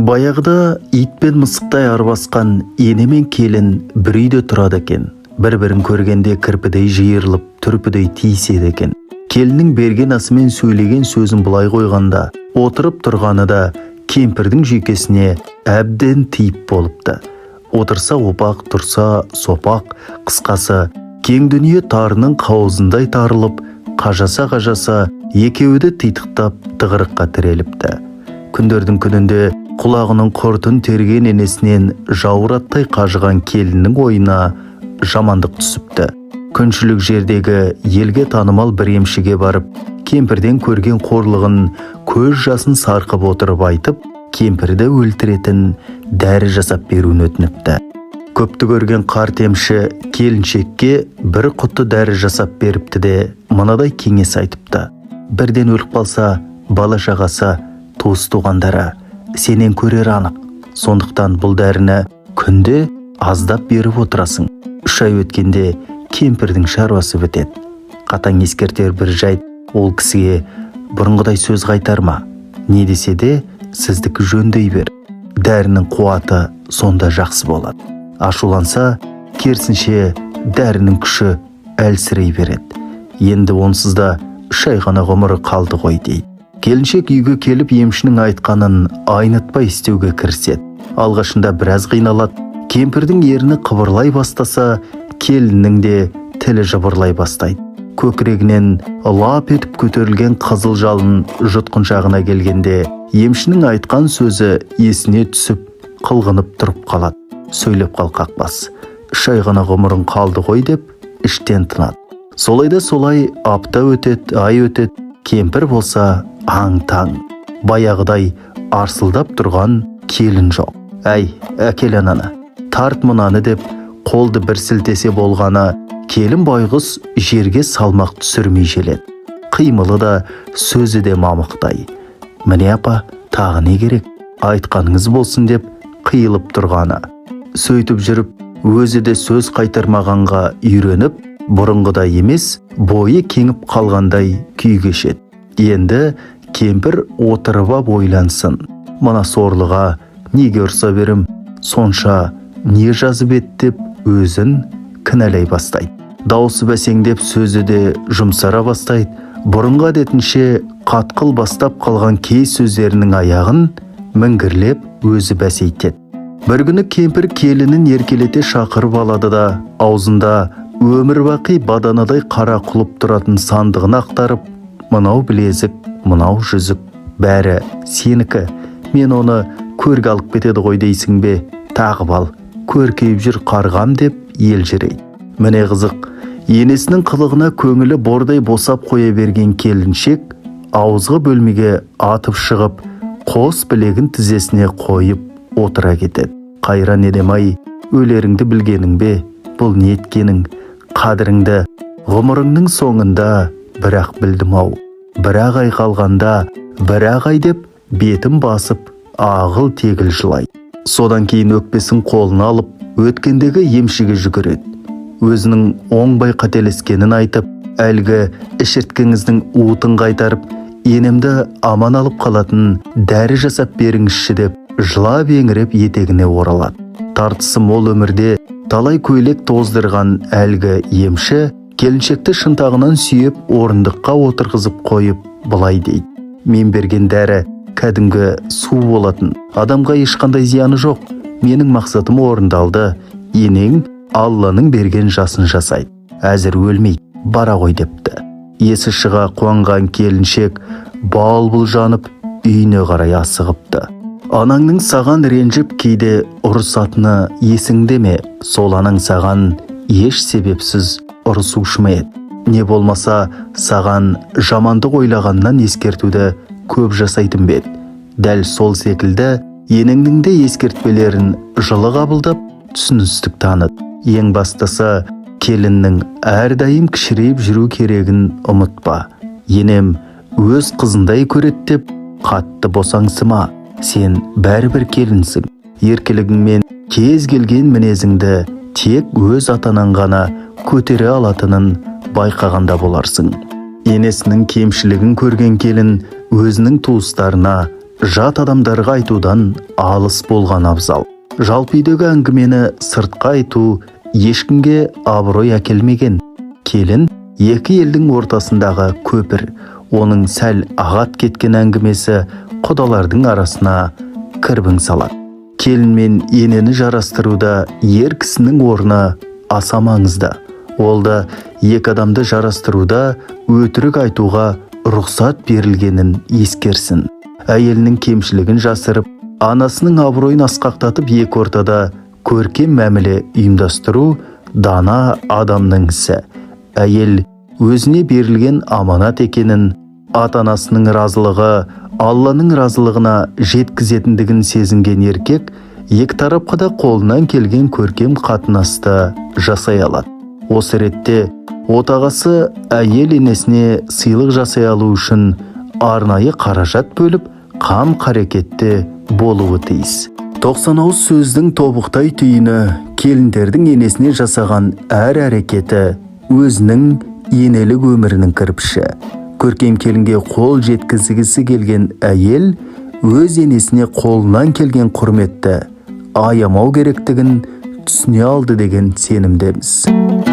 Баяғыда ит пен мысықтай арбасқан ене мен келін бір үйде тұрады екен. Бір-бірін көргенде кірпідей жиырылып, түрпідей тиіседі екен. Келіннің берген асымен сөйлеген сөзін бұлай қойғанда, отырып тұрғаны да кемпірдің жүйкесіне әбден тиіп болыпты. Отырса опақ, тұрса сопақ, қысқасы кең дүние тарының қауызындай тарылып, қажаса екеуді титықтап тығырыққа тіреліпті. Күндердің күнінде құлағының құртын терген енесінен жаураттай қажыған келіннің ойына жамандық түсіпті. Күншілік жердегі елге танымал бір емшіге барып, кемпірден көрген қорлығын көз жасын сарқып отырып айтып, кемпірді өлтіретін дәрі жасап беруін өтініпті. Көпті көрген қарт емші келіншекке бір құтты дәрі жасап беріпті де мынадай кеңес айтыпты. Бірден өліп қалса, бала шағасы, туыс туғандары сенен көрер анық. Сондықтан бұл дәріні күнде аздап беріп отырасың. 3 ай өткенде кемпірдің шаруасы бітеді. Қатаң ескертер бір жайт, ол кісіге бұрынғыдай сөз қайтарма. Не десе де сіздікі жөндей бер. Дәрінің қуаты сонда жақсы болады. Ашуланса, керісінше дәрінің күші әлсірей береді. Енді онсызда 3 ай ғана ғұмыры қалды ғой дейді. Келіншек үйге келіп емшінің айтқанын айнытпай істеуге кіріседі. Алғашында біраз қиналады. Кемпірдің ерні қыбырлай бастаса, келіннің де тілі жыбырлай бастайды. Көкірегінен лап етіп көтерілген қызыл жалын жұтқыншағына келгенде, емшінің айтқан сөзі есіне түсіп, қылғынып тұрып қалады. Сөйлеп қалқақ бас. 3 ай ғана ғұмырың қалды ғой деп, іштен тынады. Солайда солай апта өтеді, ай өтеді. Кемпір болса аң-таң. Баяғыдай арсылдап тұрған келін жоқ. Әй, әкел ананы, тарт мынаны деп қолды бір сілтесе болғаны, келін байғұс жерге салмақ түсірмей желеді. Қимылы да, сөзі де мамықтай. Міне апа, тағы не керек? Айтқаныңыз болсын деп қиылып тұрғаны. Сөйтіп жүріп, өзі де сөз қайтармағанға үйреніп, бұрынғыдай емес, бойы кеңіп қалғандай күй кешеді. Енді кемпір отырып ап ойлансын. Мына сорлыға неге ұрса берім, сонша не жазып ет деп өзін кінәлай бастайды. Даусы бәсеңдеп, сөзі де жұмсара бастайды. Бұрынғы әдетінше қатқыл бастап қалған кей сөздерінің аяғын мінгірлеп өзі бәсейтеді. Бір күні кемпір келінін еркелете шақырып алады да, аузында өмір бақи баданадай қара құлып тұратын сандығын ақтарып, мынау білезік, мынау жүзік, бәрі сенікі. Мен оны көрге алып кетеді ғой дейсің бе? Тағып ал, көркейіп жүр қарғам деп елжірейді. Міне қызық, енесінің қылығына көңілі бордай босап қоя берген келіншек ауызғы бөлмеге атып шығып, қос білегін тізесіне қойып отыра кетеді. Қайран едем-ай, өлеріңді білгенің бе? Бұл не еткенің? Қадіріңді ғұмырыңның соңында бірақ білдім-ау. Бірақ ай қалғанда, бірақ ай деп бетім басып, ағыл тегіл жылайды. Содан кейін өкпесін қолына алып, өткендегі емшіге жүгіреді. Өзінің оңбай қателескенін айтып, әлгі ішірткіңіздің уытын қайтарып, енемді аман алып қалатын дәрі жасап беріңізші деп, жылап еңіреп етегіне оралады. Тартысы мол өмірде талай көйлек тоздырған әлгі емші келіншекті шынтағынан сүйеп орындыққа отырғызып қойып былай дейді. Мен берген дәрі кәдімгі су болатын. Адамға ешқандай зияны жоқ. Менің мақсатым орындалды. Енең Алланың берген жасын жасайды. Әзір өлмейді, бара ғой депті. Есі шыға қуанған келіншек бал-бұл жанып үйіне қарай асығыпты. Анаңның саған ренжіп кейде ұрысатыны есіңде ме? Сол анаң саған еш себепсіз ұрысушы ма еді? Не болмаса саған жамандық ойлағаннан ескертуді көп жасайтын бе еді? Дәл сол секілді енеңнің де ескертпелерін жылы қабылдап, түсіністік танып. Ең бастысы келіннің әрдайым кішірейіп жүру керегін ұмытпа. Енем өз қызындай көреді деп қатты босаңсыма. Сен бәрібір келінсің. Еркелігіңмен кез келген мінезіңді тек өз атанан ғана көтере алатынын байқағанда боларсың. Енесінің кемшілігін көрген келін өзінің туыстарына жат адамдарға айтудан алыс болған абзал. Жалпы үйдегі әңгімені сыртқа айту ешкімге абырой әкелмеген. Келін екі елдің ортасындағы көпір. Оның сәл ағат кеткен әңгімесі құдалардың арасына кірбің салады. Келін мен енені жарастыруда ер кісінің орны аса маңызды. Ол да екі адамды жарастыруда өтірік айтуға рұқсат берілгенін ескерсін. Әйелінің кемшілігін жасырып, анасының абыройын асқақтатып екі ортада көркем мәміле ұйымдастыру дана адамның ісі. Әйел өзіне берілген аманат екенін, ата-анасының разылығы Алланың разылығына жеткізетіндігін сезінген еркек екі тарапқа да қолынан келген көркем қатынасты жасай алады. Осы ретте отағасы әйел енесіне сыйлық жасай алу үшін арнайы қаражат бөліп қам-қарекетте болуы тиіс. 90 ауыз сөздің тобықтай түйіні келіндердің енесіне жасаған әр әрекеті өзінің енелік өмірінің кірпіші. Көркем келінге қол жеткізгісі келген әйел өз енесіне қолынан келген құрметті аямау керектігін түсіне алды деген сенімдеміз.